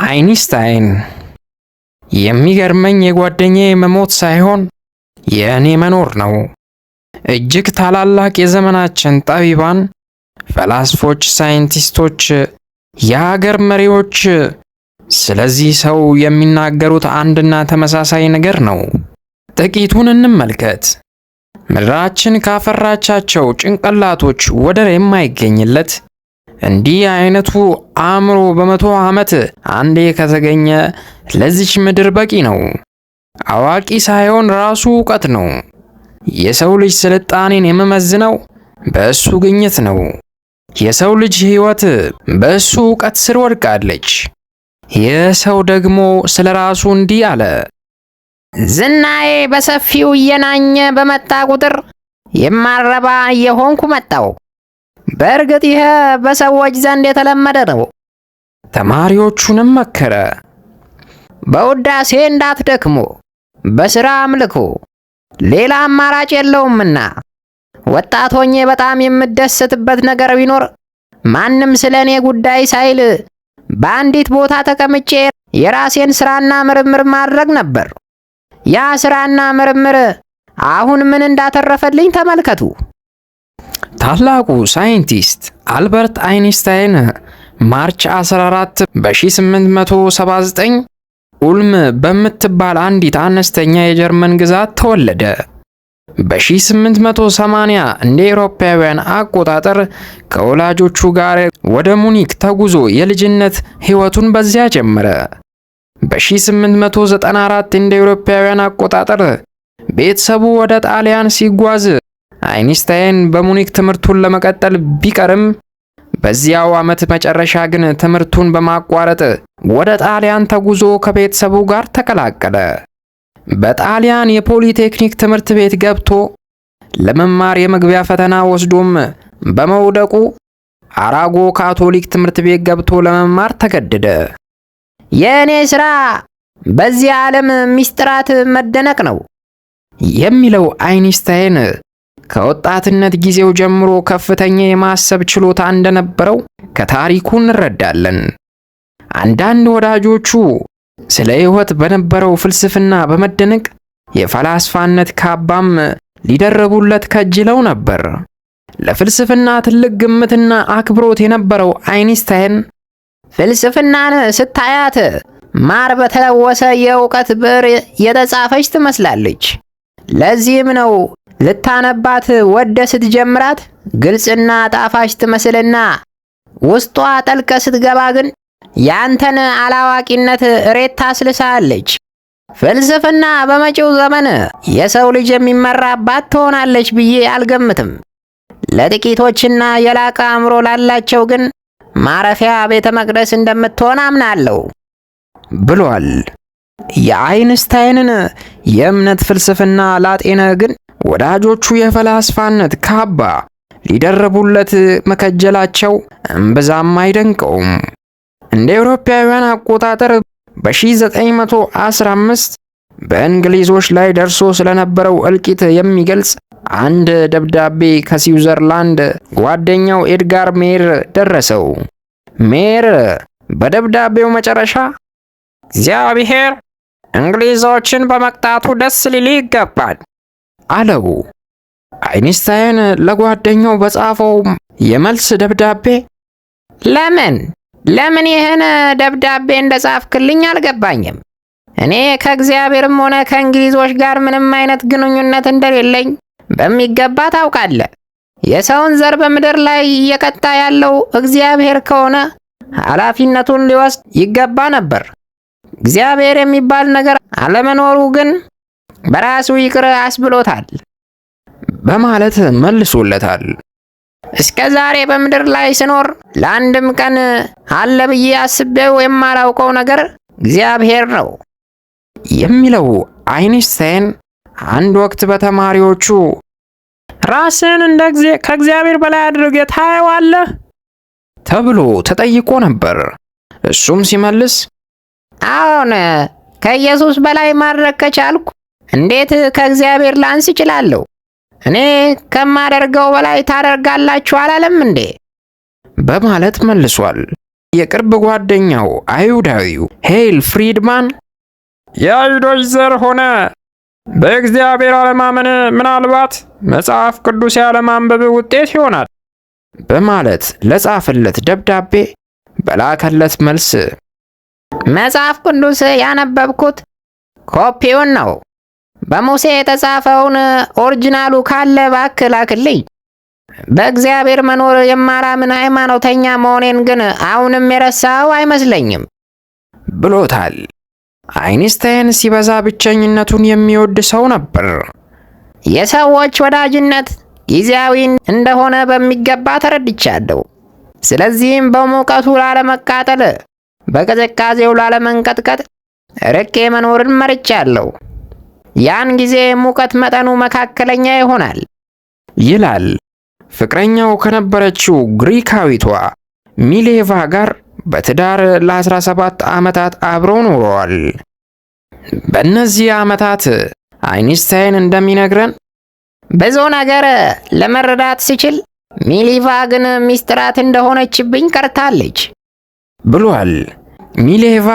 አይንስታይን የሚገርመኝ የጓደኛዬ መሞት ሳይሆን የእኔ መኖር ነው። እጅግ ታላላቅ የዘመናችን ጠቢባን፣ ፈላስፎች፣ ሳይንቲስቶች፣ የሀገር መሪዎች ስለዚህ ሰው የሚናገሩት አንድና ተመሳሳይ ነገር ነው። ጥቂቱን እንመልከት። ምድራችን ካፈራቻቸው ጭንቅላቶች ወደር የማይገኝለት እንዲህ አይነቱ አእምሮ በ100 ዓመት አንዴ ከተገኘ ለዚች ምድር በቂ ነው። አዋቂ ሳይሆን ራሱ ዕውቀት ነው። የሰው ልጅ ስልጣኔን የምመዝነው በእሱ ግኝት ነው። የሰው ልጅ ሕይወት በእሱ ዕውቀት ስር ወድቃለች። ይህ ሰው ደግሞ ስለ ራሱ እንዲህ አለ። ዝናዬ በሰፊው እየናኘ በመጣ ቁጥር የማረባ እየሆንኩ መጣው። በእርግጥ ይህ በሰዎች ዘንድ የተለመደ ነው። ተማሪዎቹንም መከረ። በውዳሴ እንዳትደክሙ፣ በሥራ አምልኩ፣ ሌላ አማራጭ የለውምና። ወጣት ሆኜ በጣም የምደሰትበት ነገር ቢኖር ማንም ስለ እኔ ጉዳይ ሳይል በአንዲት ቦታ ተቀምጬ የራሴን ሥራና ምርምር ማድረግ ነበር። ያ ሥራና ምርምር አሁን ምን እንዳተረፈልኝ ተመልከቱ። ታላቁ ሳይንቲስት አልበርት አይንስታይን ማርች 14 በ1879 ኡልም በምትባል አንዲት አነስተኛ የጀርመን ግዛት ተወለደ። በ1880 እንደ አውሮፓውያን አቆጣጠር ከወላጆቹ ጋር ወደ ሙኒክ ተጉዞ የልጅነት ሕይወቱን በዚያ ጀመረ። በ1894 እንደ አውሮፓውያን አቆጣጠር ቤተሰቡ ወደ ጣሊያን ሲጓዝ አይንስታይን በሙኒክ ትምህርቱን ለመቀጠል ቢቀርም በዚያው ዓመት መጨረሻ ግን ትምህርቱን በማቋረጥ ወደ ጣሊያን ተጉዞ ከቤተሰቡ ጋር ተቀላቀለ። በጣሊያን የፖሊቴክኒክ ትምህርት ቤት ገብቶ ለመማር የመግቢያ ፈተና ወስዶም በመውደቁ አራጎ ካቶሊክ ትምህርት ቤት ገብቶ ለመማር ተገደደ። የእኔ ሥራ በዚህ ዓለም ምስጢራት መደነቅ ነው የሚለው አይንስታይን ከወጣትነት ጊዜው ጀምሮ ከፍተኛ የማሰብ ችሎታ እንደነበረው ከታሪኩ እንረዳለን። አንዳንድ ወዳጆቹ ስለ ሕይወት በነበረው ፍልስፍና በመደነቅ የፈላስፋነት ካባም ሊደረቡለት ከጅለው ነበር። ለፍልስፍና ትልቅ ግምትና አክብሮት የነበረው አይንስታይን ፍልስፍናን ስታያት ማር በተለወሰ የእውቀት ብዕር የተጻፈች ትመስላለች። ለዚህም ነው ልታነባት ወደ ስትጀምራት ግልጽና ጣፋጭ ትመስልና ውስጧ ጠልቀ ስትገባ ግን ያንተን አላዋቂነት እሬት ታስልሳለች። ፍልስፍና በመጪው ዘመን የሰው ልጅ የሚመራባት ትሆናለች ብዬ አልገምትም። ለጥቂቶችና የላቀ አእምሮ ላላቸው ግን ማረፊያ ቤተ መቅደስ እንደምትሆን አምናለሁ ብሏል። የአይንስታይንን የእምነት ፍልስፍና ላጤነ ግን ወዳጆቹ የፈላስፋነት ካባ ሊደረቡለት መከጀላቸው እምብዛም አይደንቀውም። እንደ አውሮፓውያን አቆጣጠር በ1915 በእንግሊዞች ላይ ደርሶ ስለነበረው እልቂት የሚገልጽ አንድ ደብዳቤ ከስዊዘርላንድ ጓደኛው ኤድጋር ሜር ደረሰው። ሜር በደብዳቤው መጨረሻ እግዚአብሔር እንግሊዞችን በመቅጣቱ ደስ ሊል ይገባል አለው። አይንስታይን ለጓደኛው በጻፈው የመልስ ደብዳቤ ለምን ይህን ደብዳቤ እንደጻፍክልኝ አልገባኝም። እኔ ከእግዚአብሔርም ሆነ ከእንግሊዞች ጋር ምንም አይነት ግንኙነት እንደሌለኝ በሚገባ ታውቃለህ። የሰውን ዘር በምድር ላይ እየቀጣ ያለው እግዚአብሔር ከሆነ ኃላፊነቱን ሊወስድ ይገባ ነበር። እግዚአብሔር የሚባል ነገር አለመኖሩ ግን በራሱ ይቅር አስብሎታል በማለት መልሶለታል። እስከ ዛሬ በምድር ላይ ስኖር ለአንድም ቀን አለ ብዬ አስቤው የማላውቀው ነገር እግዚአብሔር ነው የሚለው አይንስታይን አንድ ወቅት በተማሪዎቹ ራስን ከእግዚአብሔር በላይ አድርገህ ታየዋለህ ተብሎ ተጠይቆ ነበር። እሱም ሲመልስ አዎን፣ ከኢየሱስ በላይ ማድረግ ከቻልኩ እንዴት ከእግዚአብሔር ላንስ እችላለሁ? እኔ ከማደርገው በላይ ታደርጋላችሁ አላለም እንዴ? በማለት መልሷል። የቅርብ ጓደኛው አይሁዳዊው ሄይል ፍሪድማን የአይሁዶች ዘር ሆነ በእግዚአብሔር አለማመን ምናልባት መጽሐፍ ቅዱስ ያለማንበብ ውጤት ይሆናል በማለት ለጻፈለት ደብዳቤ በላከለት መልስ መጽሐፍ ቅዱስ ያነበብኩት ኮፒውን ነው። በሙሴ የተጻፈውን ኦሪጂናሉ ካለ እባክህ ላክልኝ። በእግዚአብሔር መኖር የማላምን ሃይማኖተኛ መሆኔን ግን አሁንም የረሳው አይመስለኝም ብሎታል። አይንስታይን ሲበዛ ብቸኝነቱን የሚወድ ሰው ነበር። የሰዎች ወዳጅነት ጊዜያዊ እንደሆነ በሚገባ ተረድቻለሁ። ስለዚህም በሙቀቱ ላለመቃጠል፣ በቅዝቃዜው ላለመንቀጥቀጥ ርቄ መኖርን መርጫለሁ። ያን ጊዜ ሙቀት መጠኑ መካከለኛ ይሆናል ይላል። ፍቅረኛው ከነበረችው ግሪካዊቷ ሚሌቫ ጋር በትዳር ለ17 ዓመታት አብረው ኖረዋል። በእነዚህ ዓመታት አይንስታይን እንደሚነግረን ብዙ ነገር ለመረዳት ሲችል ሚሌቫ ግን ሚስጥራት እንደሆነችብኝ ቀርታለች ብሏል። ሚሌቫ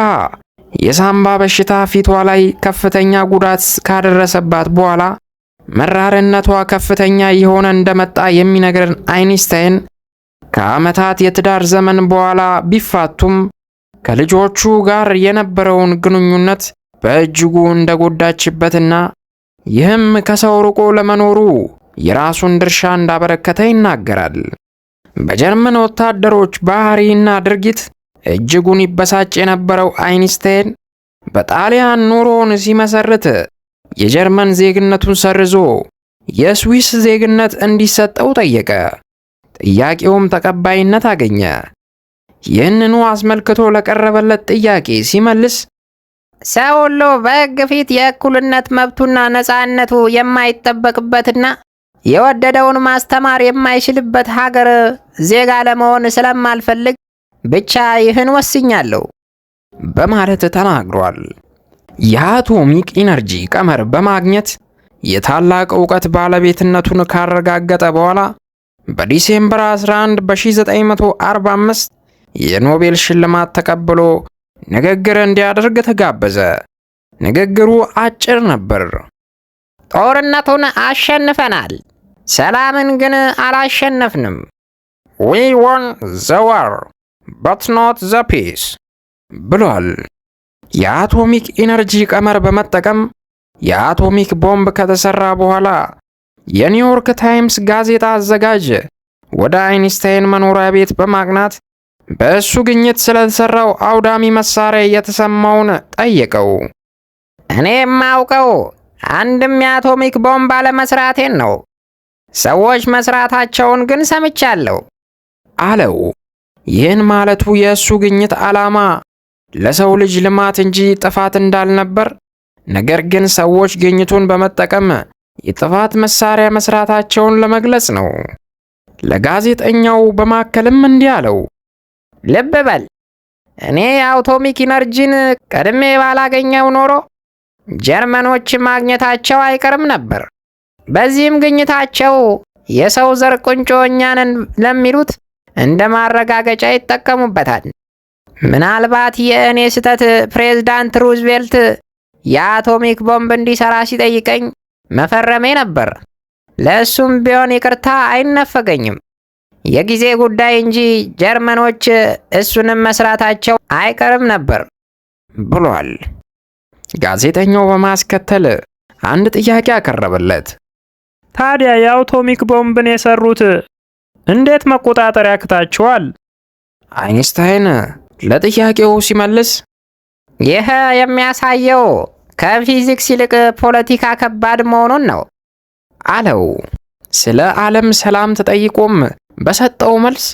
የሳምባ በሽታ ፊቷ ላይ ከፍተኛ ጉዳት ካደረሰባት በኋላ መራርነቷ ከፍተኛ የሆነ እንደመጣ የሚነግረን አይንስታይን ከዓመታት የትዳር ዘመን በኋላ ቢፋቱም ከልጆቹ ጋር የነበረውን ግንኙነት በእጅጉ እንደጎዳችበትና ይህም ከሰው ርቆ ለመኖሩ የራሱን ድርሻ እንዳበረከተ ይናገራል። በጀርመን ወታደሮች ባህሪና ድርጊት እጅጉን ይበሳጭ የነበረው አይንስታይን በጣሊያን ኑሮውን ሲመሰርት የጀርመን ዜግነቱን ሰርዞ የስዊስ ዜግነት እንዲሰጠው ጠየቀ። ጥያቄውም ተቀባይነት አገኘ። ይህንኑ አስመልክቶ ለቀረበለት ጥያቄ ሲመልስ ሰው ሁሉ በሕግ ፊት የእኩልነት መብቱና ነፃነቱ የማይጠበቅበትና የወደደውን ማስተማር የማይችልበት ሀገር ዜጋ ለመሆን ስለማልፈልግ ብቻ ይህን ወስኛለሁ በማለት ተናግሯል። የአቶሚክ ኢነርጂ ቀመር በማግኘት የታላቅ ዕውቀት ባለቤትነቱን ካረጋገጠ በኋላ በዲሴምበር 11 በ1945 የኖቤል ሽልማት ተቀብሎ ንግግር እንዲያደርግ ተጋበዘ። ንግግሩ አጭር ነበር። ጦርነቱን አሸንፈናል፣ ሰላምን ግን አላሸነፍንም። We won the war, but not the peace ብሏል። የአቶሚክ ኢነርጂ ቀመር በመጠቀም የአቶሚክ ቦምብ ከተሰራ በኋላ የኒውዮርክ ታይምስ ጋዜጣ አዘጋጅ ወደ አይንስታይን መኖሪያ ቤት በማቅናት በእሱ ግኝት ስለተሰራው አውዳሚ መሳሪያ የተሰማውን ጠየቀው። እኔ የማውቀው አንድም የአቶሚክ ቦምብ አለመስራቴን ነው። ሰዎች መስራታቸውን ግን ሰምቻለሁ አለው። ይህን ማለቱ የእሱ ግኝት ዓላማ ለሰው ልጅ ልማት እንጂ ጥፋት እንዳልነበር፣ ነገር ግን ሰዎች ግኝቱን በመጠቀም የጥፋት መሳሪያ መስራታቸውን ለመግለጽ ነው። ለጋዜጠኛው በማከልም እንዲህ አለው። ልብ በል፣ እኔ የአቶሚክ ኢነርጂን ቀድሜ ባላገኘው ኖሮ ጀርመኖች ማግኘታቸው አይቀርም ነበር። በዚህም ግኝታቸው የሰው ዘር ቁንጮ እኛንን ለሚሉት እንደ ማረጋገጫ ይጠቀሙበታል። ምናልባት የእኔ ስህተት ፕሬዝዳንት ሩዝቬልት የአቶሚክ ቦምብ እንዲሰራ ሲጠይቀኝ መፈረሜ ነበር። ለእሱም ቢሆን ይቅርታ አይነፈገኝም። የጊዜ ጉዳይ እንጂ ጀርመኖች እሱንም መስራታቸው አይቀርም ነበር ብሏል። ጋዜጠኛው በማስከተል አንድ ጥያቄ አቀረበለት። ታዲያ የአቶሚክ ቦምብን የሰሩት እንዴት መቆጣጠር ያቅታቸዋል? አይንስታይን ለጥያቄው ሲመልስ ይህ የሚያሳየው ከፊዚክስ ይልቅ ፖለቲካ ከባድ መሆኑን ነው አለው። ስለ ዓለም ሰላም ተጠይቆም በሰጠው መልስ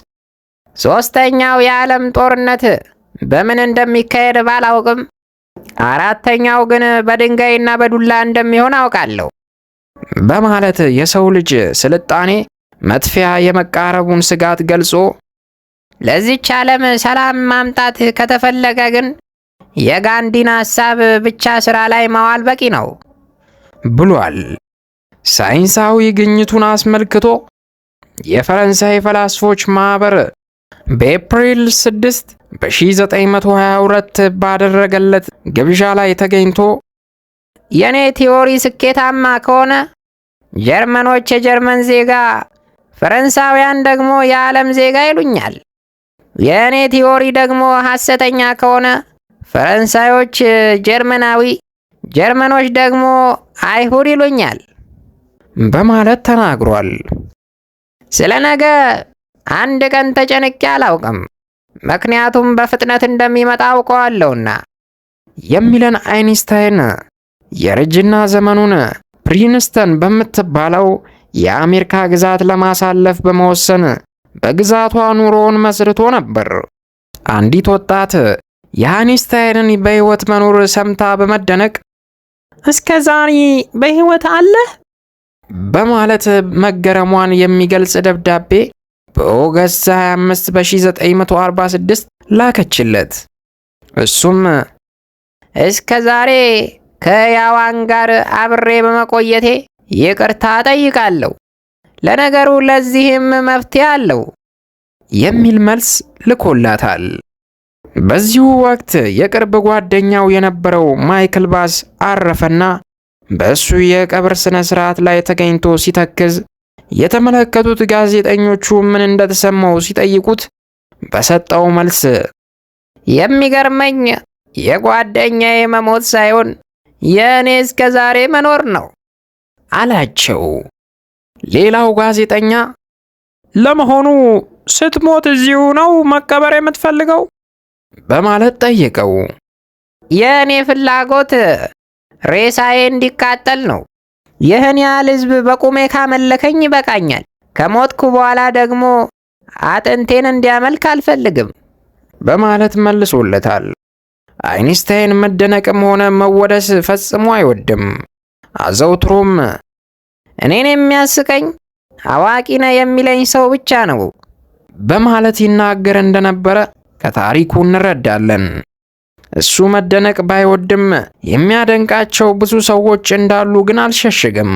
ሶስተኛው የዓለም ጦርነት በምን እንደሚካሄድ ባላውቅም አራተኛው ግን በድንጋይና በዱላ እንደሚሆን አውቃለሁ በማለት የሰው ልጅ ስልጣኔ መጥፊያ የመቃረቡን ስጋት ገልጾ ለዚች ዓለም ሰላም ማምጣት ከተፈለገ ግን የጋንዲን ሐሳብ ብቻ ስራ ላይ ማዋል በቂ ነው ብሏል። ሳይንሳዊ ግኝቱን አስመልክቶ የፈረንሳይ ፈላስፎች ማህበር በኤፕሪል 6 በ1922 ባደረገለት ግብዣ ላይ ተገኝቶ የኔ ቲዎሪ ስኬታማ ከሆነ ጀርመኖች የጀርመን ዜጋ፣ ፈረንሳውያን ደግሞ የዓለም ዜጋ ይሉኛል። የኔ ቲዎሪ ደግሞ ሐሰተኛ ከሆነ ፈረንሳዮች ጀርመናዊ፣ ጀርመኖች ደግሞ አይሁድ ይሉኛል በማለት ተናግሯል። ስለ ነገ አንድ ቀን ተጨንቄ አላውቅም፣ ምክንያቱም በፍጥነት እንደሚመጣ አውቀዋለሁና የሚለን አይንስታይን የእርጅና ዘመኑን ፕሪንስተን በምትባለው የአሜሪካ ግዛት ለማሳለፍ በመወሰን በግዛቷ ኑሮውን መስርቶ ነበር። አንዲት ወጣት የአይንስታይንን በሕይወት መኖር ሰምታ በመደነቅ እስከ ዛሬ በሕይወት አለ በማለት መገረሟን የሚገልጽ ደብዳቤ በኦገስት 25 በ1946 ላከችለት። እሱም እስከ ዛሬ ከሕያዋን ጋር አብሬ በመቆየቴ ይቅርታ ጠይቃለሁ፣ ለነገሩ ለዚህም መፍትሄ አለው የሚል መልስ ልኮላታል። በዚሁ ወቅት የቅርብ ጓደኛው የነበረው ማይክል ባስ አረፈና በእሱ የቀብር ስነ ስርዓት ላይ ተገኝቶ ሲተክዝ የተመለከቱት ጋዜጠኞቹ ምን እንደተሰማው ሲጠይቁት በሰጠው መልስ የሚገርመኝ የጓደኛዬ መሞት ሳይሆን የእኔ እስከ ዛሬ መኖር ነው አላቸው። ሌላው ጋዜጠኛ ለመሆኑ ስትሞት እዚሁ ነው መቀበር የምትፈልገው በማለት ጠየቀው። የእኔ ፍላጎት ሬሳዬ እንዲቃጠል ነው። ይህን ያህል ሕዝብ በቁሜ ካመለከኝ ይበቃኛል። ከሞትኩ በኋላ ደግሞ አጥንቴን እንዲያመልክ አልፈልግም በማለት መልሶለታል። አይንስታይን መደነቅም ሆነ መወደስ ፈጽሞ አይወድም። አዘውትሮም እኔን የሚያስቀኝ አዋቂ ነህ የሚለኝ ሰው ብቻ ነው በማለት ይናገር እንደነበረ ከታሪኩ እንረዳለን። እሱ መደነቅ ባይወድም የሚያደንቃቸው ብዙ ሰዎች እንዳሉ ግን አልሸሸግም።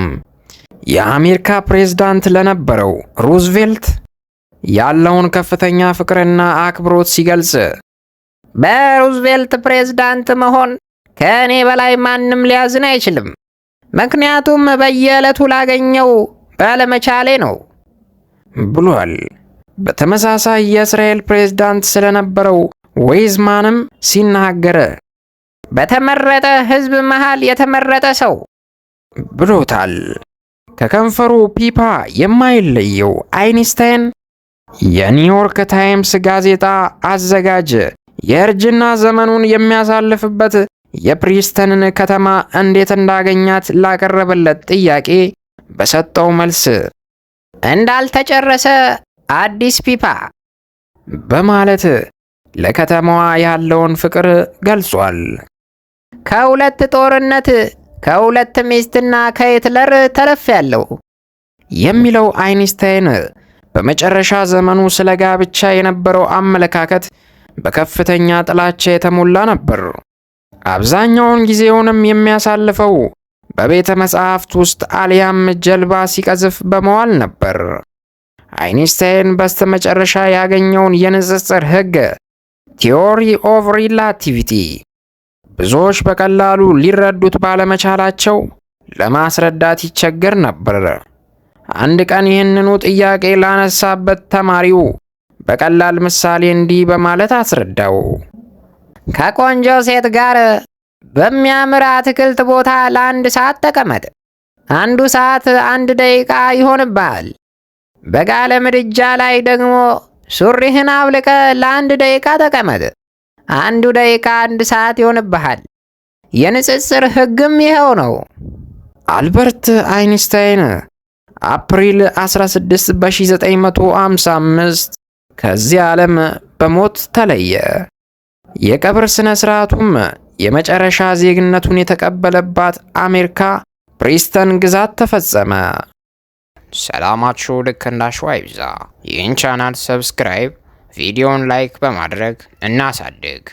የአሜሪካ ፕሬዝዳንት ለነበረው ሩዝቬልት ያለውን ከፍተኛ ፍቅርና አክብሮት ሲገልጽ በሩዝቬልት ፕሬዝዳንት መሆን ከእኔ በላይ ማንም ሊያዝን አይችልም፣ ምክንያቱም በየዕለቱ ላገኘው ባለመቻሌ ነው ብሏል። በተመሳሳይ የእስራኤል ፕሬዝዳንት ስለነበረው ዌይዝማንም ሲናገር በተመረጠ ሕዝብ መሃል የተመረጠ ሰው ብሎታል። ከከንፈሩ ፒፓ የማይለየው አይንስታይን የኒውዮርክ ታይምስ ጋዜጣ አዘጋጅ የእርጅና ዘመኑን የሚያሳልፍበት የፕሪስተንን ከተማ እንዴት እንዳገኛት ላቀረበለት ጥያቄ በሰጠው መልስ እንዳልተጨረሰ አዲስ ፒፓ በማለት ለከተማዋ ያለውን ፍቅር ገልጿል። ከሁለት ጦርነት፣ ከሁለት ሚስትና ከሂትለር ተረፌያለሁ የሚለው አይንስታይን በመጨረሻ ዘመኑ ስለ ጋብቻ የነበረው አመለካከት በከፍተኛ ጥላቻ የተሞላ ነበር። አብዛኛውን ጊዜውንም የሚያሳልፈው በቤተ መጻሕፍት ውስጥ አልያም ጀልባ ሲቀዝፍ በመዋል ነበር። አይንስታይን በስተመጨረሻ ያገኘውን የንጽጽር ሕግ ቲዮሪ ኦፍ ሪላቲቪቲ ብዙዎች በቀላሉ ሊረዱት ባለመቻላቸው ለማስረዳት ይቸገር ነበር። አንድ ቀን ይህንኑ ጥያቄ ላነሳበት ተማሪው በቀላል ምሳሌ እንዲህ በማለት አስረዳው። ከቆንጆ ሴት ጋር በሚያምር አትክልት ቦታ ለአንድ ሰዓት ተቀመጥ። አንዱ ሰዓት 1 ደቂቃ ይሆንብሃል። በጋለ ምድጃ ላይ ደግሞ ሱሪህን አውልቀ ለ1 ደቂቃ ተቀመጥ። 1 ደቂቃ 1 ሰዓት ይሆንብሃል። የንጽጽር ሕግም ይኸው ነው። አልበርት አይንስታይን አፕሪል 16 በ1955 ከዚህ ዓለም በሞት ተለየ። የቀብር ስነ ስርዓቱም የመጨረሻ ዜግነቱን የተቀበለባት አሜሪካ ፕሪስተን ግዛት ተፈጸመ። ሰላማችሁ ልክ እንዳሸዋ ይብዛ። ይህን ቻናል ሰብስክራይብ፣ ቪዲዮን ላይክ በማድረግ እናሳድግ።